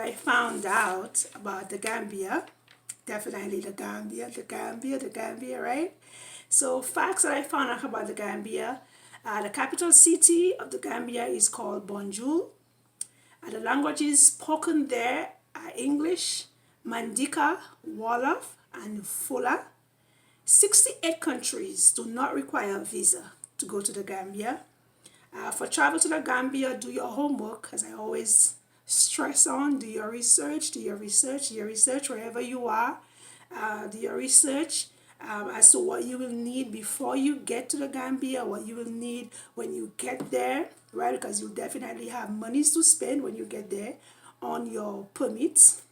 I found out about the Gambia. Definitely the Gambia, right? So facts that I found out about the Gambia. The capital city of the Gambia is called Banjul. The languages spoken there are English, Mandika, Wolof, and Fula. 68 countries do not require a visa to go to the Gambia. For travel to the Gambia, do your homework, as I always stress on. Do your research, do your research wherever you are. Do your research as to what you will need before you get to the Gambia, what you will need when you get there, right? Because you'll definitely have monies to spend when you get there on your permits.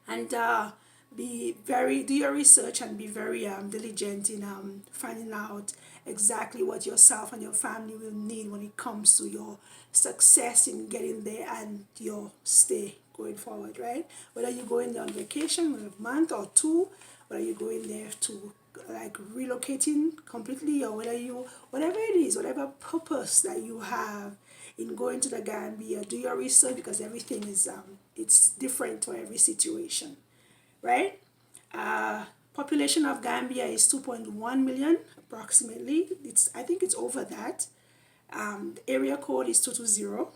And do your research and be very diligent in finding out exactly what yourself and your family will need when it comes to your success in getting there and your stay going forward, right? Whether you're going there on vacation for a month or two, whether you're going there to like relocating completely, or whatever it is, whatever purpose that you have in going to the Gambia, do your research, because everything is it's different for every situation, right? Population of Gambia is 2.1 million approximately. I think it's over that. The area code is 220.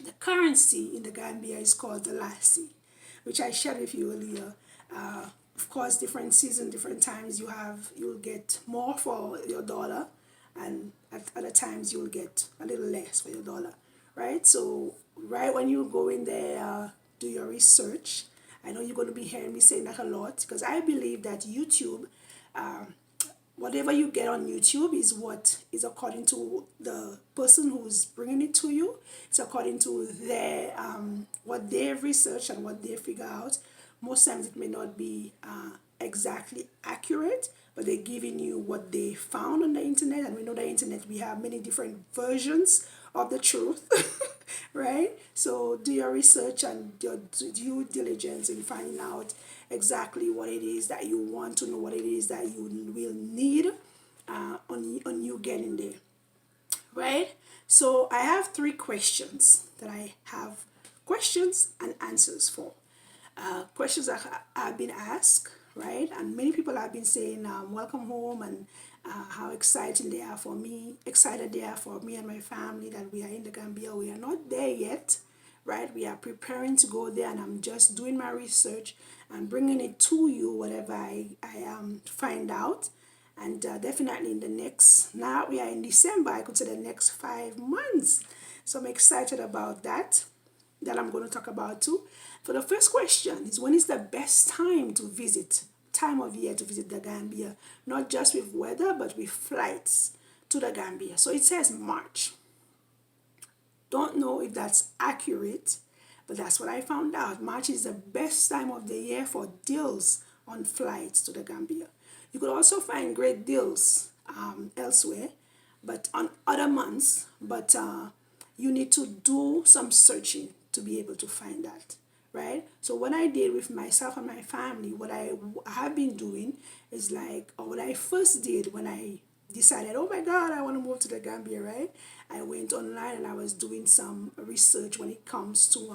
The currency in the Gambia is called the Lassie, which I shared with you earlier. Of course, different season, different times you'll get more for your dollar, and at other times you'll get a little less for your dollar, right? So right when you go in there, do your research. I know you're going to be hearing me saying that a lot, because I believe that YouTube, whatever you get on YouTube is what is according to the person who's bringing it to you. It's according to their what they've researched and what they figure out. Most times it may not be exactly accurate, but they're giving you what they found on the internet. And we know the internet, we have many different versions of the truth, right? So do your research and your due diligence in finding out exactly what it is that you want to know, what it is that you will need on you getting there, right? So I have 3 questions that I have questions and answers for. Questions that have been asked, right? And many people have been saying, welcome home, and how excited they are for me and my family that we are in the Gambia. We are not there yet, right? We are preparing to go there, and I'm just doing my research and bringing it to you, whatever I find out. And definitely in the next, now we are in December, I could say the next 5 months. So I'm excited about that I'm going to talk about too. For the first question is, when is the best time of year to visit the Gambia? Not just with weather, but with flights to the Gambia. So it says March. Don't know if that's accurate, but that's what I found out. March is the best time of the year for deals on flights to the Gambia. You could also find great deals elsewhere, but on other months, but you need to do some searching to be able to find that, right? So what I did with myself and my family, what I have been doing is like, or what I first did when I decided, oh my God, I want to move to the Gambia, right? I went online and I was doing some research when it comes to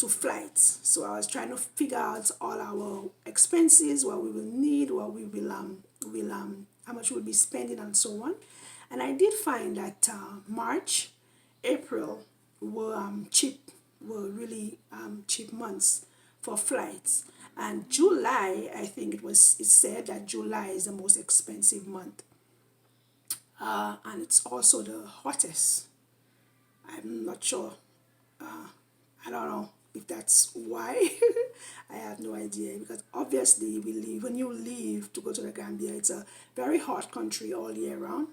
flights. So I was trying to figure out all our expenses, what we will need, what we will how much we'll be spending, and so on. And I did find that March, April were really cheap months for flights. And July, I think it said that July is the most expensive month. And it's also the hottest. I'm not sure. I don't know if that's why. I have no idea, because obviously when you leave to go to the Gambia, it's a very hot country all year round.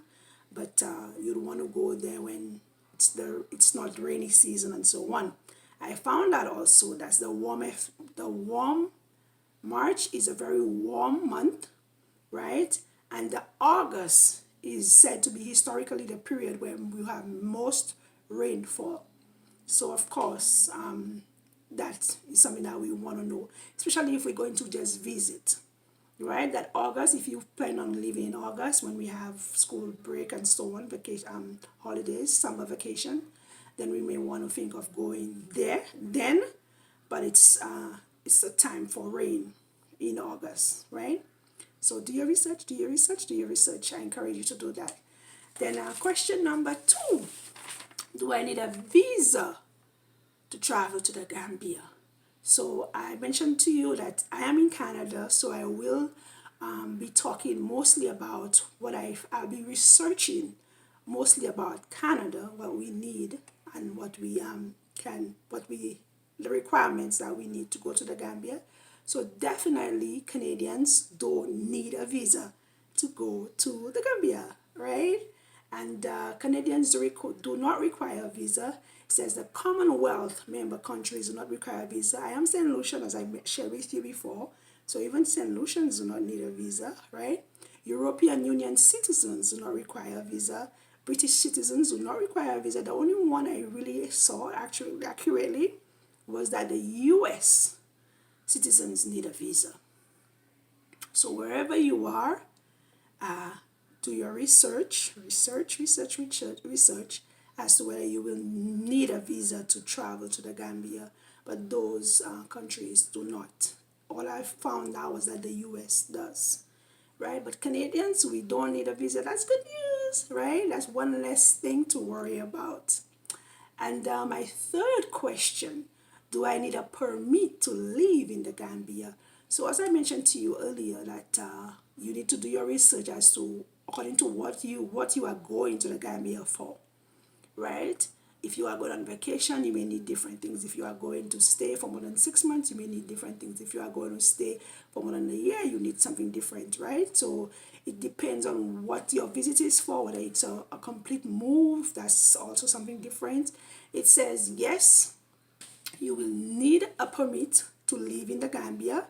But you'd want to go there when it's not rainy season and so on. I found out also that's the warm March is a very warm month, right? And the August is said to be historically the period where we have most rainfall. So of course, that is something that we want to know, especially if we're going to just visit, right? That August, if you plan on living in August when we have school break and so on, vacation, holidays, summer vacation, then we may want to think of going there. Then but it's a time for rain in August, right? So do your research, do your research, do your research. I encourage you to do that. Then question number 2, do I need a visa to travel to the Gambia? So I mentioned to you that I am in Canada, so I will be talking mostly about I'll be researching mostly about Canada, what we need and what we the requirements that we need to go to the Gambia. So definitely Canadians don't need a visa to go to the Gambia, right? And Canadians do not require a visa. It says the Commonwealth member countries do not require a visa. I am St. Lucian, as I shared with you before. So even St. Lucians do not need a visa, right? European Union citizens do not require a visa. British citizens do not require a visa. The only one I really saw actually accurately was that the US citizens need a visa. So wherever you are, do your research as to whether you will need a visa to travel to the Gambia. But those countries do not. All I found out was that the US does, right? But Canadians, we don't need a visa. That's good news, right? That's one less thing to worry about. And my third question, do I need a permit to live in the Gambia? So as I mentioned to you earlier, that you need to do your research as to according to what you are going to the Gambia for, right? If you are going on vacation, you may need different things. If you are going to stay for more than 6 months, you may need different things. If you are going to stay for more than a year, you need something different, right? So it depends on what your visit is for, whether it's a complete move, that's also something different. It says, yes, you will need a permit to live in the Gambia.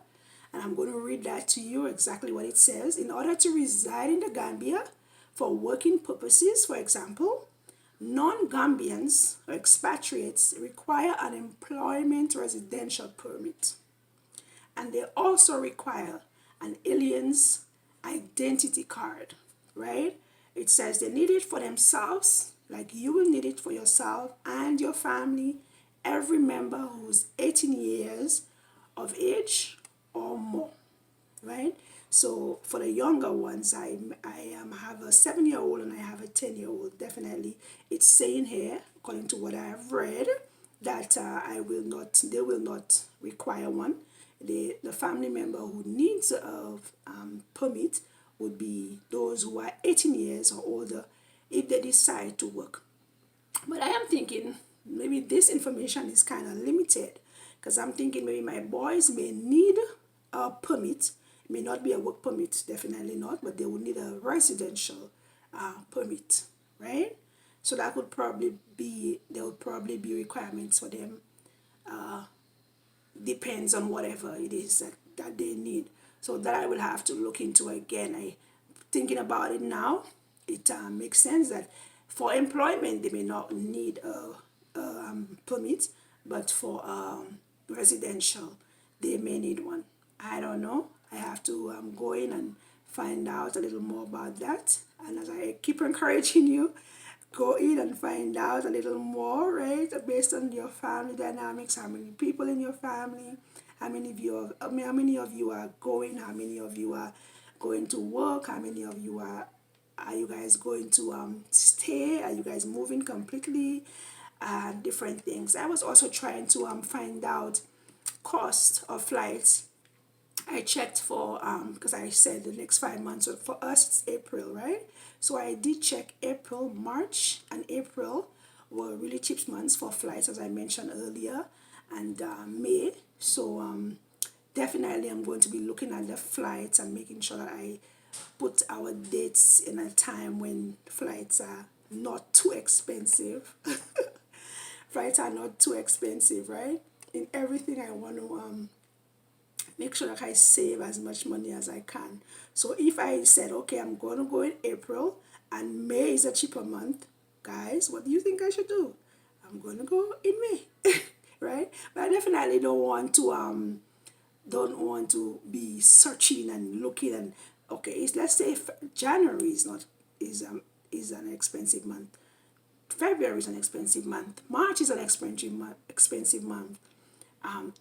And I'm going to read that to you exactly what it says. In order to reside in the Gambia for working purposes, for example, non-Gambians or expatriates require an employment residential permit. And they also require an alien's identity card, right? It says they need it for themselves, like you will need it for yourself and your family, every member who's 18 years of age or more, right? So for the younger ones, I have a 7-year-old and I have a 10-year-old. Definitely, it's saying here, according to what I have read, that they will not require one. The family member who needs a permit would be those who are 18 years or older if they decide to work. But I am thinking maybe this information is kind of limited because I'm thinking maybe my boys may need a permit. It may not be a work permit, definitely not, but they would need a residential permit, right? So there would probably be requirements for them. Depends on whatever it is that they need. So that I will have to look into again. Thinking about it now, it makes sense that for employment they may not need a permit, but for residential they may need one. I don't know. I have to go in and find out a little more about that. And as I keep encouraging you, go in and find out a little more, right? Based on your family dynamics, how many people in your family, how many of you are going, how many of you are going to work, how many of you are you guys going to stay? Are you guys moving completely? Different things. I was also trying to find out cost of flights. I checked for because I said the next 5 months. So for us it's April, right? So I did check April, March, and April were really cheap months for flights, as I mentioned earlier, and May. So definitely I'm going to be looking at the flights and making sure that I put our dates in a time when flights are not too expensive. Flights are not too expensive, right? In everything I want to make sure that I save as much money as I can. So if I said, okay, I'm going to go in April and May is a cheaper month, guys, what do you think I should do? I'm going to go in May, right? But I definitely don't want to be searching and looking and okay. Let's say if January is an expensive month. February is an expensive month. March is an expensive month.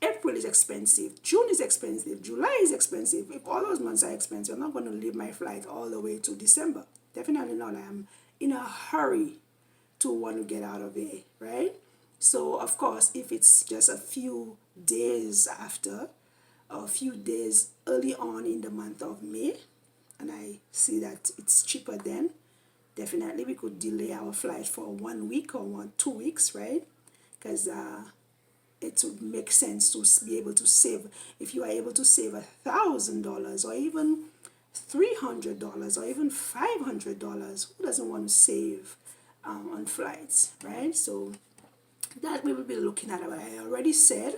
April is expensive, June is expensive, July is expensive. If all those months are expensive, I'm not going to leave my flight all the way to December. Definitely not. I'm in a hurry to want to get out of here, right? So, of course, if it's just a few days after, or a few days early on in the month of May, and I see that it's cheaper then, definitely we could delay our flight for 1 week or 2 weeks, right? Because it would make sense to be able to save. If you are able to save $1,000 or even $300 or even $500, who doesn't want to save on flights, right? So that we will be looking at. I already said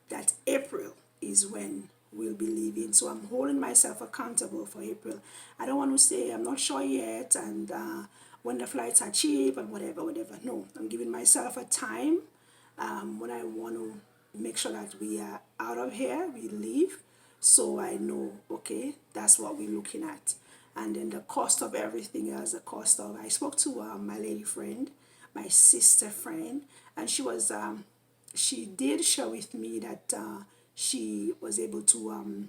that April is when we'll be leaving, so I'm holding myself accountable for April. I don't want to say I'm not sure yet, and when the flights are cheap and whatever. No, I'm giving myself a time when I want to make sure that we are out of here, we leave, so I know, okay, that's what we're looking at. And then the cost of everything else, the cost of, I spoke to my lady friend, my sister friend, and she did share with me that she was able to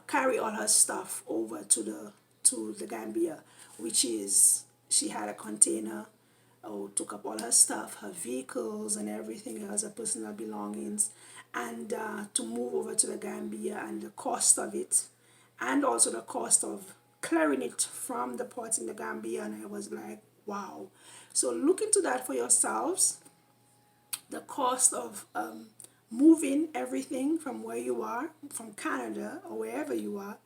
carry all her stuff over to the Gambia, which is, she had a container, took up all her stuff, her vehicles and everything else, her personal belongings, and to move over to the Gambia, and the cost of it, and also the cost of clearing it from the ports in the Gambia. And I was like, wow. So look into that for yourselves, the cost of moving everything from where you are, from Canada or wherever you are,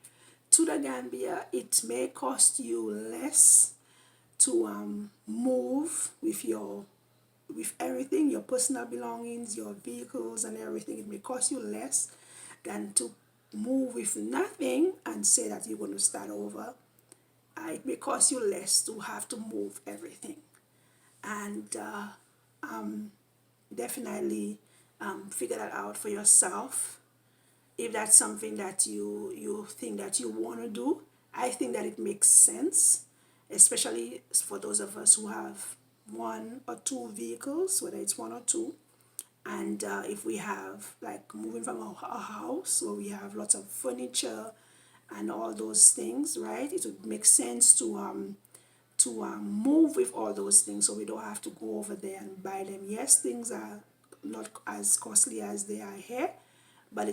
to the Gambia. It may cost you less to move with everything, your personal belongings, your vehicles and everything. It may cost you less than to move with nothing and say that you're going to start over. It may cost you less to have to move everything. And definitely figure that out for yourself. If that's something that you think that you want to do, I think that it makes sense, especially for those of us who have one or two vehicles, whether it's one or two. And if we have, like, moving from a house where we have lots of furniture and all those things, right, it would make sense to move with all those things, so we don't have to go over there and buy them. Yes, things are not as costly as they are here, but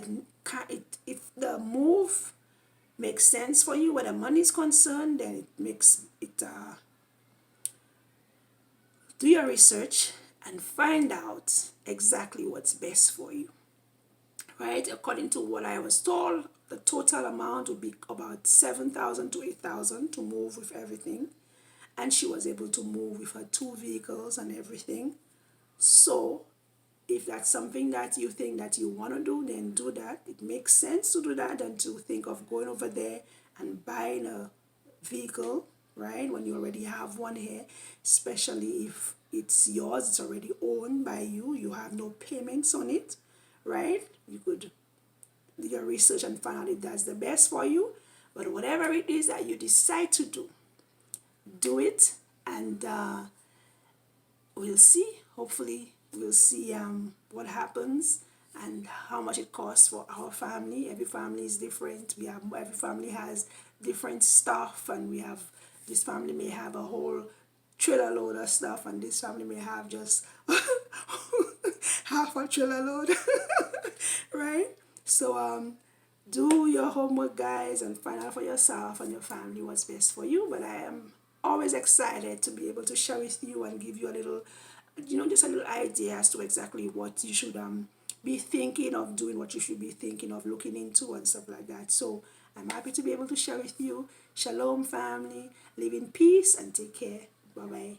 if the move makes sense for you where the money is concerned, then it makes it, do your research and find out exactly what's best for you, right? According to what I was told, the total amount would be about 7,000 to 8,000 to move with everything, and she was able to move with her two vehicles and everything. So if that's something that you think that you want to do, then do that. It makes sense to do that than to think of going over there and buying a vehicle, right, when you already have one here, especially if it's yours, it's already owned by you, you have no payments on it, right? You could do your research and find out if that's the best for you. But whatever it is that you decide to do it, and we'll see. Hopefully we'll see what happens and how much it costs for our family. Every family is different. Every family has different stuff, and we have, this family may have a whole trailer load of stuff, and this family may have just half a trailer load. Right? So do your homework, guys, and find out for yourself and your family what's best for you. But I am always excited to be able to share with you and give you a little, just a little idea as to exactly what you should be thinking of doing, what you should be thinking of looking into and stuff like that. So I'm happy to be able to share with you. Shalom, family. Live in peace and take care. Bye bye.